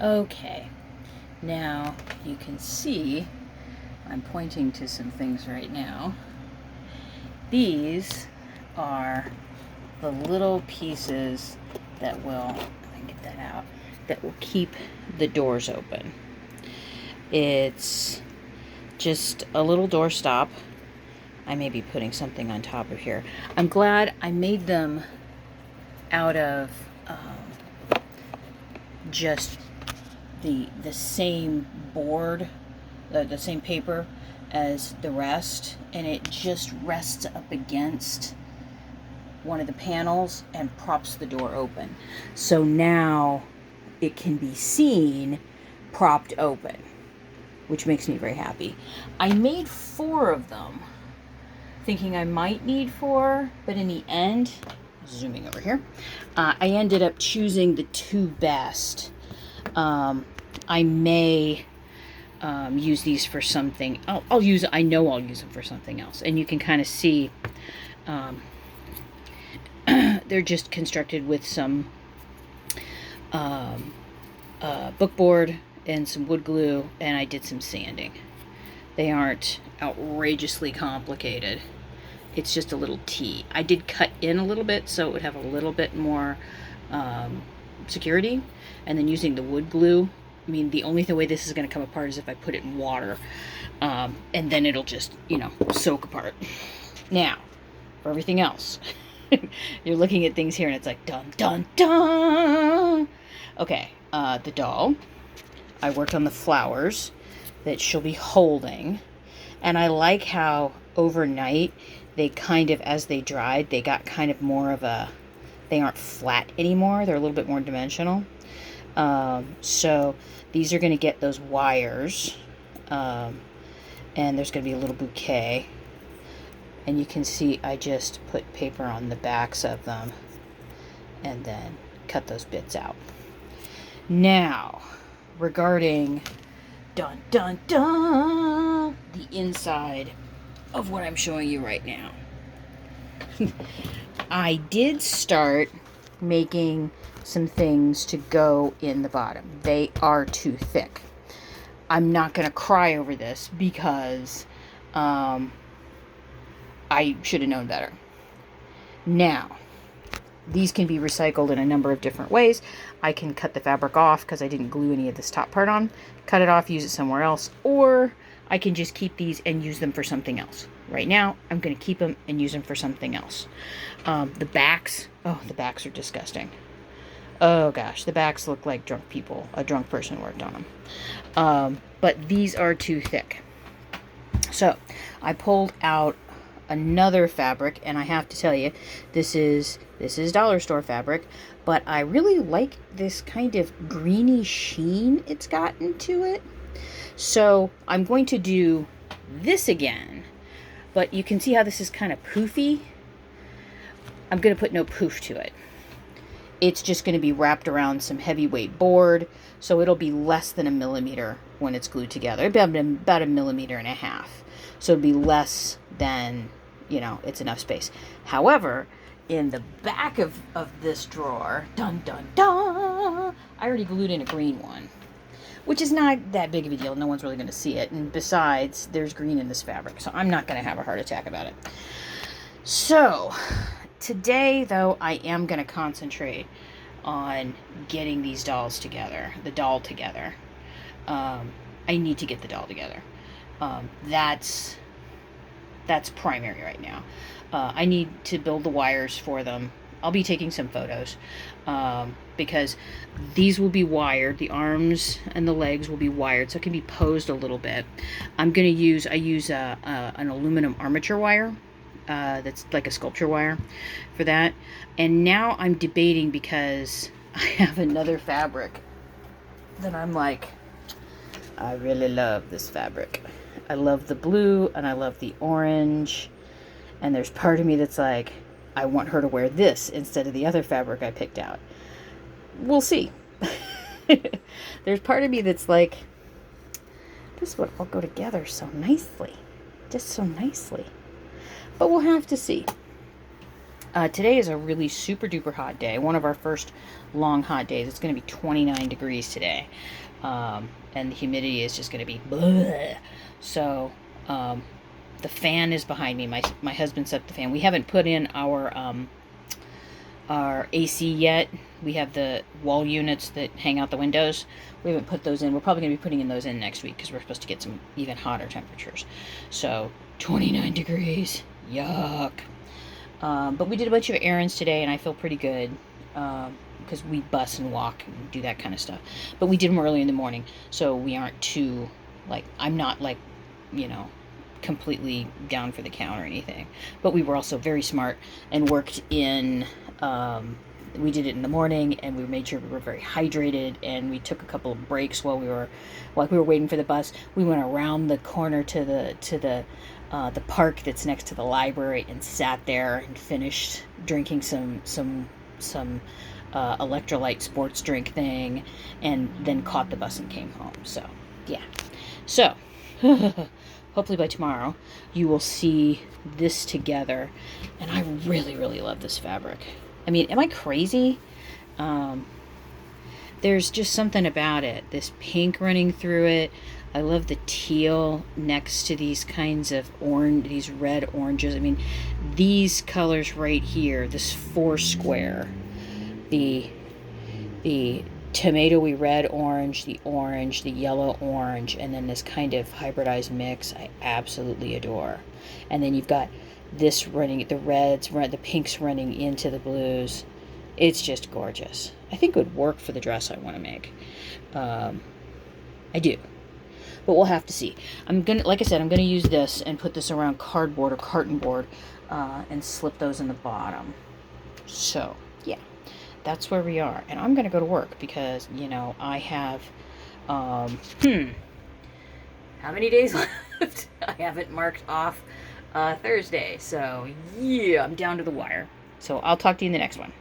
Okay, now you can see I'm pointing to some things right now. These are the little pieces that will, I can get that out, that will keep the doors open. It's just a little door stop. I may be putting something on top of here. I'm glad I made them out of just the same board, the same paper as the rest, and it just rests up against one of the panels and props the door open. So now it can be seen propped open, which makes me very happy. I made 4 of them, thinking I might need 4, but in the end, zooming over here, I ended up choosing the 2 best. I may use these for something. I know I'll use them for something else. And you can kind of see they're just constructed with some bookboard and some wood glue, and I did some sanding. They aren't outrageously complicated. It's just a little T. I did cut in a little bit so it would have a little bit more security. And then using the wood glue, I mean, the only way this is going to come apart is if I put it in water. And then it'll just, soak apart. Now, for everything else, you're looking at things here and it's like, dun, dun, dun. Okay, the doll. I worked on the flowers that she'll be holding. And I like how overnight they kind of, as they dried, they got kind of more of they aren't flat anymore. They're a little bit more dimensional. So these are going to get those wires. And there's going to be a little bouquet. And you can see I just put paper on the backs of them and then cut those bits out. Now, regarding dun dun dun, the inside of what I'm showing you right now. I did start making some things to go in the bottom. They are too thick. I'm not going to cry over this because I should have known better. Now, these can be recycled in a number of different ways. I can cut the fabric off because I didn't glue any of this top part on. Cut it off, use it somewhere else. Or I can just keep these and use them for something else. Right now, I'm going to keep them and use them for something else. The backs are disgusting. Oh gosh, the backs look like drunk people. A drunk person worked on them. But these are too thick. So I pulled out another fabric, and I have to tell you, this is dollar store fabric, but I really like this kind of greeny sheen it's gotten to it. So I'm going to do this again, but you can see how this is kind of poofy. I'm going to put no poof to it. It's just going to be wrapped around some heavyweight board, so it'll be less than 1 millimeter when it's glued together. About 1.5 millimeters. So it'll be less than, it's enough space. However, in the back of this drawer, dun dun dun, I already glued in a green one, which is not that big of a deal. No one's really going to see it. And besides, there's green in this fabric, so I'm not going to have a heart attack about it. So today, though, I am going to concentrate on getting these dolls together, the doll together. I need to get the doll together. That's primary right now. I need to build the wires for them. I'll be taking some photos because these will be wired. The arms and the legs will be wired, so it can be posed a little bit. I use an aluminum armature wire. That's like a sculpture wire for that. And now I'm debating because I have another fabric that I'm like, I really love this fabric. I love the blue and I love the orange. And there's part of me that's like, I want her to wear this instead of the other fabric I picked out. We'll see. There's part of me that's like, this would all go together so nicely. Just so nicely. But we'll have to see. Today is a really super duper hot day. One of our first long hot days. It's going to be 29 degrees today. And the humidity is just going to be bleh. So, the fan is behind me. My husband set up the fan. We haven't put in our AC yet. We have the wall units that hang out the windows. We haven't put those in. We're probably going to be putting those in next week because we're supposed to get some even hotter temperatures. So 29 degrees. Yuck. But we did a bunch of errands today, and I feel pretty good because we bus and walk and do that kind of stuff. But we did them early in the morning, so we aren't too, like, I'm not, like, you know, completely down for the count or anything. But we were also very smart and worked in, we did it in the morning, and we made sure we were very hydrated, and we took a couple of breaks while we were waiting for the bus. We went around the corner to the park that's next to the library and sat there and finished drinking some electrolyte sports drink thing, and then caught the bus and came home. So yeah, so hopefully by tomorrow you will see this together, and I really love this fabric. I mean, am I crazy? There's just something about it. This pink running through it. I love the teal next to these kinds of orange, these red oranges. I mean, these colors right here, this four square, the tomatoey red orange, the yellow orange, and then this kind of hybridized mix I absolutely adore. And then you've got this running, the reds, the pinks running into the blues. It's just gorgeous. I think it would work for the dress I want to make. I do. But we'll have to see. Like I said, I'm gonna use this and put this around cardboard or carton board, and slip those in the bottom. So yeah, that's where we are. And I'm gonna go to work because, you know, I have, how many days left? I haven't marked off Thursday. So yeah, I'm down to the wire. So I'll talk to you in the next one.